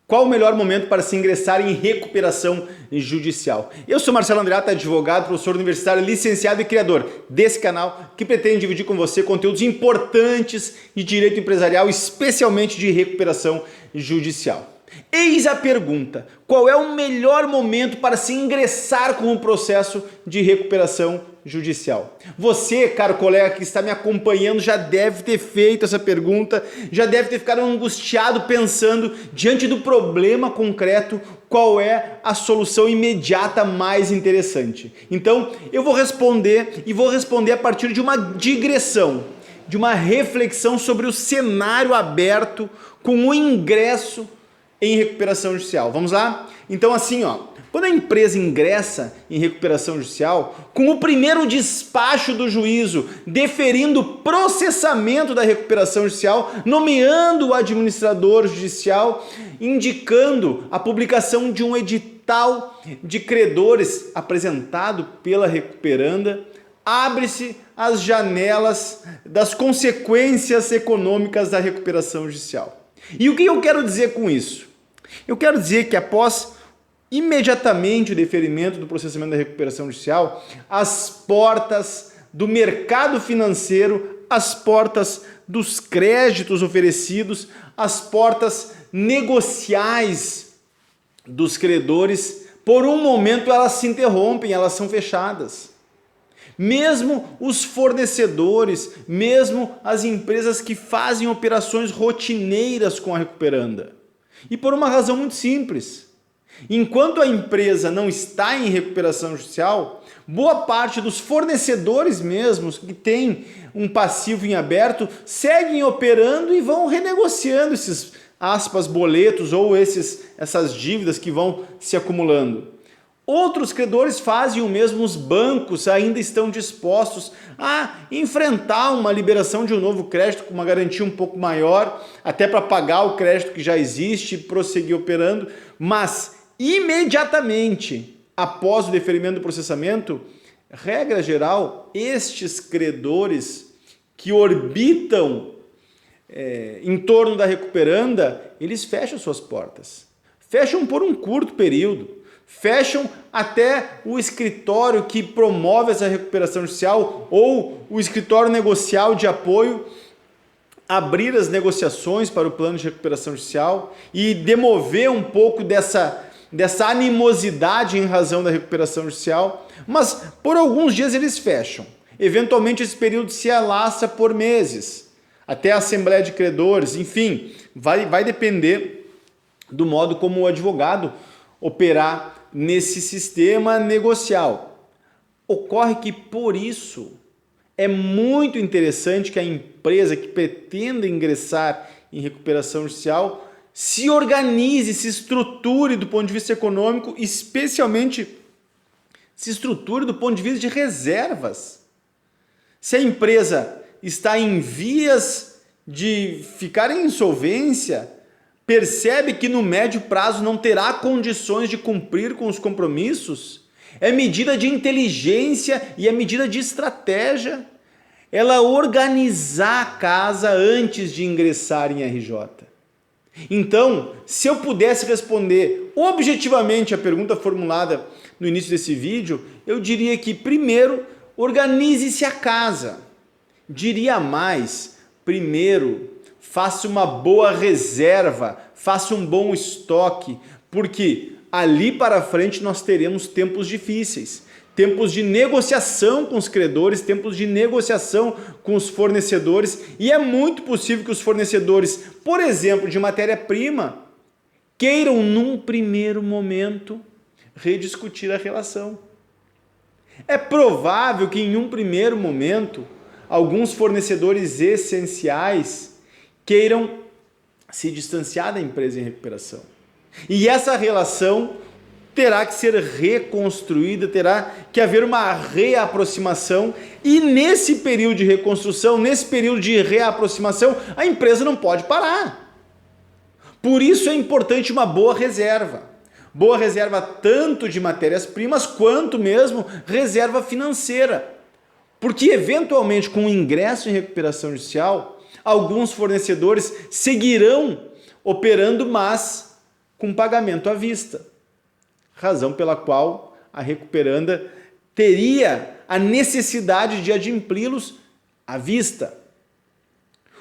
Qual o melhor momento para se ingressar em recuperação judicial? Eu sou Marcelo Andreatta, advogado, professor universitário, licenciado e criador desse canal que pretende dividir com você conteúdos importantes de direito empresarial, especialmente de recuperação judicial. Eis a pergunta: qual é o melhor momento para se ingressar com o processo de recuperação judicial? Você, caro colega que está me acompanhando, já deve ter feito essa pergunta, já deve ter ficado angustiado pensando, diante do problema concreto, qual é a solução imediata mais interessante. Então, eu vou responder a partir de uma digressão, de uma reflexão sobre o cenário aberto com o ingresso em recuperação judicial. Vamos lá? Então assim, quando a empresa ingressa em recuperação judicial, com o primeiro despacho do juízo deferindo o processamento da recuperação judicial, nomeando o administrador judicial, indicando a publicação de um edital de credores apresentado pela recuperanda, abre-se as janelas das consequências econômicas da recuperação judicial. E o que eu quero dizer com isso? Eu quero dizer que após imediatamente o deferimento do processamento da recuperação judicial, as portas do mercado financeiro, as portas dos créditos oferecidos, as portas negociais dos credores, por um momento elas se interrompem, elas são fechadas. Mesmo os fornecedores, mesmo as empresas que fazem operações rotineiras com a recuperanda. E por uma razão muito simples. Enquanto a empresa não está em recuperação judicial, boa parte dos fornecedores mesmos que têm um passivo em aberto seguem operando e vão renegociando esses boletos ou essas dívidas que vão se acumulando. Outros credores fazem o mesmo, os bancos ainda estão dispostos a enfrentar uma liberação de um novo crédito com uma garantia um pouco maior, até para pagar o crédito que já existe e prosseguir operando, mas imediatamente após o deferimento do processamento, regra geral, estes credores que orbitam em torno da recuperanda, eles fecham suas portas. Fecham por um curto período. Fecham até o escritório que promove essa recuperação judicial ou o escritório negocial de apoio abrir as negociações para o plano de recuperação judicial e demover um pouco dessa animosidade em razão da recuperação judicial, mas por alguns dias eles fecham. Eventualmente esse período se alastra por meses, até a Assembleia de Credores, enfim, vai depender do modo como o advogado operar nesse sistema negocial. Ocorre que, por isso, é muito interessante que a empresa que pretenda ingressar em recuperação judicial se organize, se estruture do ponto de vista econômico, especialmente se estruture do ponto de vista de reservas. Se a empresa está em vias de ficar em insolvência, percebe que no médio prazo não terá condições de cumprir com os compromissos, é medida de inteligência e é medida de estratégia ela organizar a casa antes de ingressar em RJ. Então, se eu pudesse responder objetivamente a pergunta formulada no início desse vídeo, eu diria que primeiro, organize-se a casa. Diria mais, primeiro, faça uma boa reserva, faça um bom estoque, porque ali para frente nós teremos tempos difíceis, tempos de negociação com os credores, tempos de negociação com os fornecedores, e é muito possível que os fornecedores, por exemplo, de matéria-prima, queiram num primeiro momento rediscutir a relação. É provável que em um primeiro momento alguns fornecedores essenciais queiram se distanciar da empresa em recuperação. E essa relação terá que ser reconstruída, terá que haver uma reaproximação, e nesse período de reconstrução, nesse período de reaproximação, a empresa não pode parar. Por isso é importante uma boa reserva. Boa reserva tanto de matérias-primas quanto mesmo reserva financeira. Porque eventualmente com o ingresso em recuperação judicial, alguns fornecedores seguirão operando, mas com pagamento à vista, razão pela qual a recuperanda teria a necessidade de adimpli-los à vista.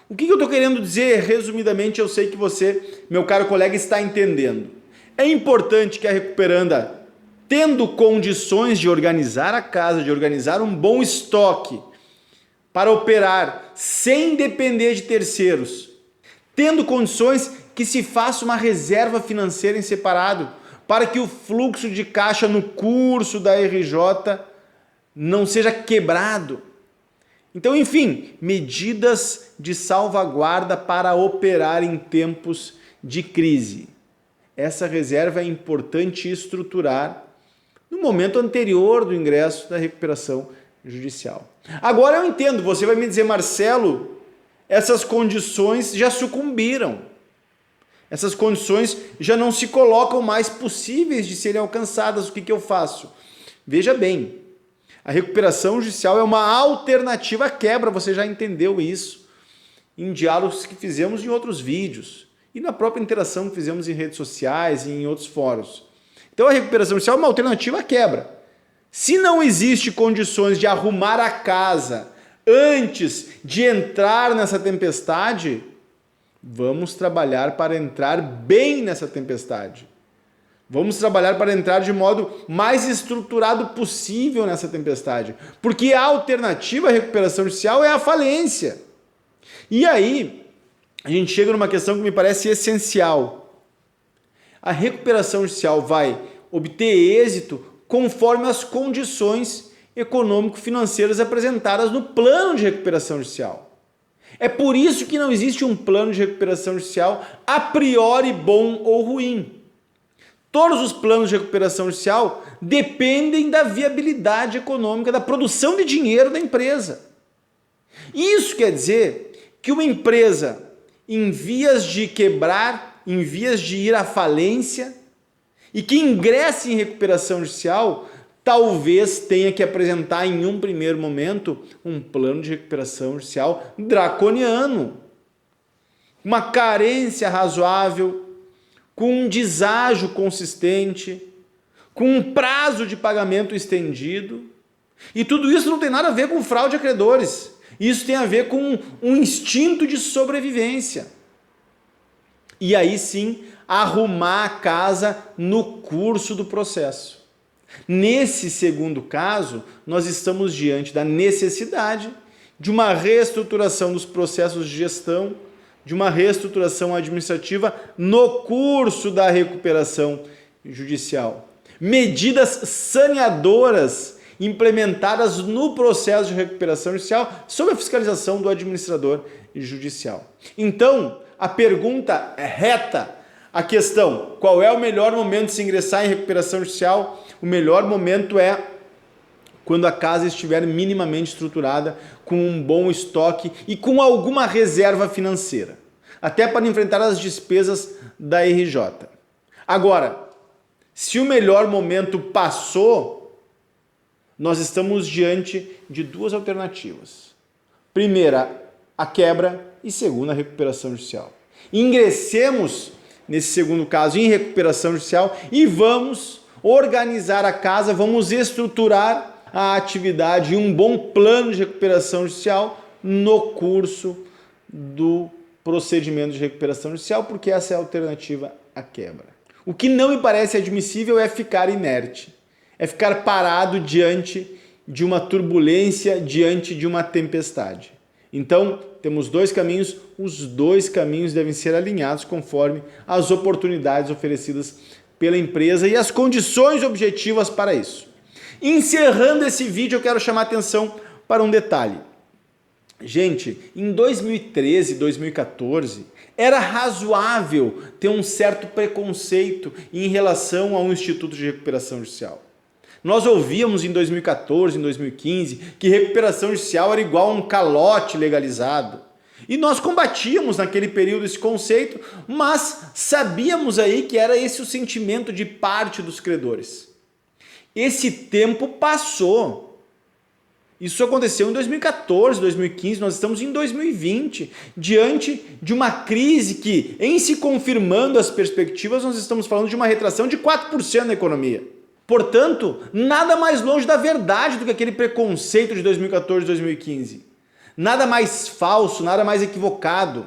O que eu estou querendo dizer, resumidamente, eu sei que você, meu caro colega, está entendendo. É importante que a recuperanda, tendo condições de organizar a casa, de organizar um bom estoque para operar sem depender de terceiros, tendo condições que se faça uma reserva financeira em separado, para que o fluxo de caixa no curso da RJ não seja quebrado. Então, enfim, medidas de salvaguarda para operar em tempos de crise. Essa reserva é importante estruturar no momento anterior do ingresso da recuperação judicial. Agora eu entendo, você vai me dizer, Marcelo, essas condições já sucumbiram. Essas condições já não se colocam mais possíveis de serem alcançadas. O que eu faço? Veja bem, a recuperação judicial é uma alternativa à quebra, você já entendeu isso em diálogos que fizemos em outros vídeos e na própria interação que fizemos em redes sociais e em outros fóruns. Então a recuperação judicial é uma alternativa à quebra. Se não existe condições de arrumar a casa antes de entrar nessa tempestade, vamos trabalhar para entrar bem nessa tempestade. Vamos trabalhar para entrar de modo mais estruturado possível nessa tempestade. Porque a alternativa à recuperação judicial é a falência. E aí, a gente chega numa questão que me parece essencial. A recuperação judicial vai obter êxito conforme as condições econômico-financeiras apresentadas no plano de recuperação judicial. É por isso que não existe um plano de recuperação judicial a priori bom ou ruim. Todos os planos de recuperação judicial dependem da viabilidade econômica, da produção de dinheiro da empresa. Isso quer dizer que uma empresa em vias de quebrar, em vias de ir à falência e que ingresse em recuperação judicial, talvez tenha que apresentar em um primeiro momento um plano de recuperação judicial draconiano, uma carência razoável, com um deságio consistente, com um prazo de pagamento estendido. E tudo isso não tem nada a ver com fraude a credores. Isso tem a ver com um instinto de sobrevivência. E aí sim, arrumar a casa no curso do processo. Nesse segundo caso, nós estamos diante da necessidade de uma reestruturação dos processos de gestão, de uma reestruturação administrativa no curso da recuperação judicial. Medidas saneadoras implementadas no processo de recuperação judicial sob a fiscalização do administrador judicial. Então, a pergunta é reta, a questão, qual é o melhor momento de se ingressar em recuperação judicial? O melhor momento é quando a casa estiver minimamente estruturada, com um bom estoque e com alguma reserva financeira, até para enfrentar as despesas da RJ. Agora, se o melhor momento passou, nós estamos diante de duas alternativas. Primeira, a quebra, e segunda, a recuperação judicial. Ingressemos, nesse segundo caso, em recuperação judicial e vamos organizar a casa, vamos estruturar a atividade e um bom plano de recuperação judicial no curso do procedimento de recuperação judicial, porque essa é a alternativa à quebra. O que não me parece admissível é ficar inerte, é ficar parado diante de uma turbulência, diante de uma tempestade. Então, temos dois caminhos, os dois caminhos devem ser alinhados conforme as oportunidades oferecidas pela empresa e as condições objetivas para isso. Encerrando esse vídeo, eu quero chamar a atenção para um detalhe. Gente, em 2013, 2014, era razoável ter um certo preconceito em relação ao Instituto de Recuperação Judicial. Nós ouvíamos em 2014, em 2015, que recuperação judicial era igual a um calote legalizado. E nós combatíamos naquele período esse conceito, mas sabíamos aí que era esse o sentimento de parte dos credores. Esse tempo passou. Isso aconteceu em 2014, 2015, nós estamos em 2020, diante de uma crise que, em se confirmando as perspectivas, nós estamos falando de uma retração de 4% na economia. Portanto, nada mais longe da verdade do que aquele preconceito de 2014, 2015. Nada mais falso, nada mais equivocado.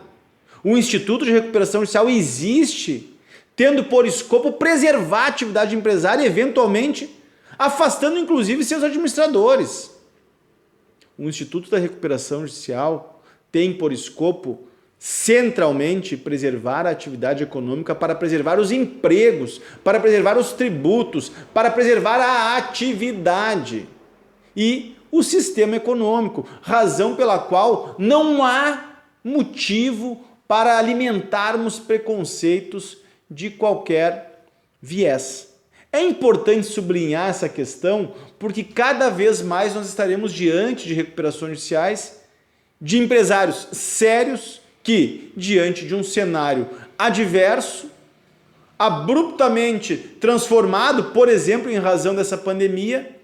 O Instituto de Recuperação Judicial existe, tendo por escopo preservar a atividade empresária e, eventualmente, afastando inclusive seus administradores. O Instituto da Recuperação Judicial tem por escopo, centralmente, preservar a atividade econômica para preservar os empregos, para preservar os tributos, para preservar a atividade e o sistema econômico, razão pela qual não há motivo para alimentarmos preconceitos de qualquer viés. É importante sublinhar essa questão porque cada vez mais nós estaremos diante de recuperações judiciais de empresários sérios que, diante de um cenário adverso, abruptamente transformado, por exemplo, em razão dessa pandemia,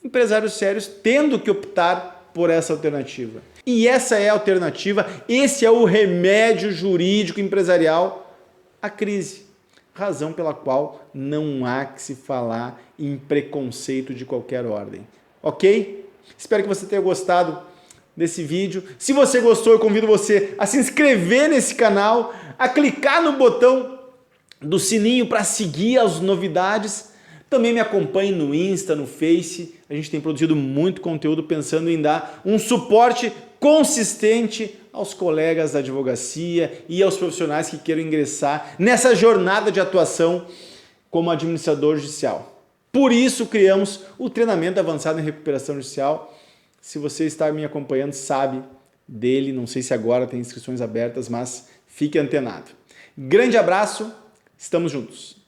empresários sérios tendo que optar por essa alternativa. E essa é a alternativa, esse é o remédio jurídico empresarial à crise. Razão pela qual não há que se falar em preconceito de qualquer ordem. Ok? Espero que você tenha gostado desse vídeo. Se você gostou, eu convido você a se inscrever nesse canal, a clicar no botão do sininho para seguir as novidades. Também me acompanhe no Insta, no Face. A gente tem produzido muito conteúdo pensando em dar um suporte consistente aos colegas da advocacia e aos profissionais que queiram ingressar nessa jornada de atuação como administrador judicial. Por isso criamos o treinamento avançado em recuperação judicial. Se você está me acompanhando, sabe dele. Não sei se agora tem inscrições abertas, mas fique antenado. Grande abraço, estamos juntos.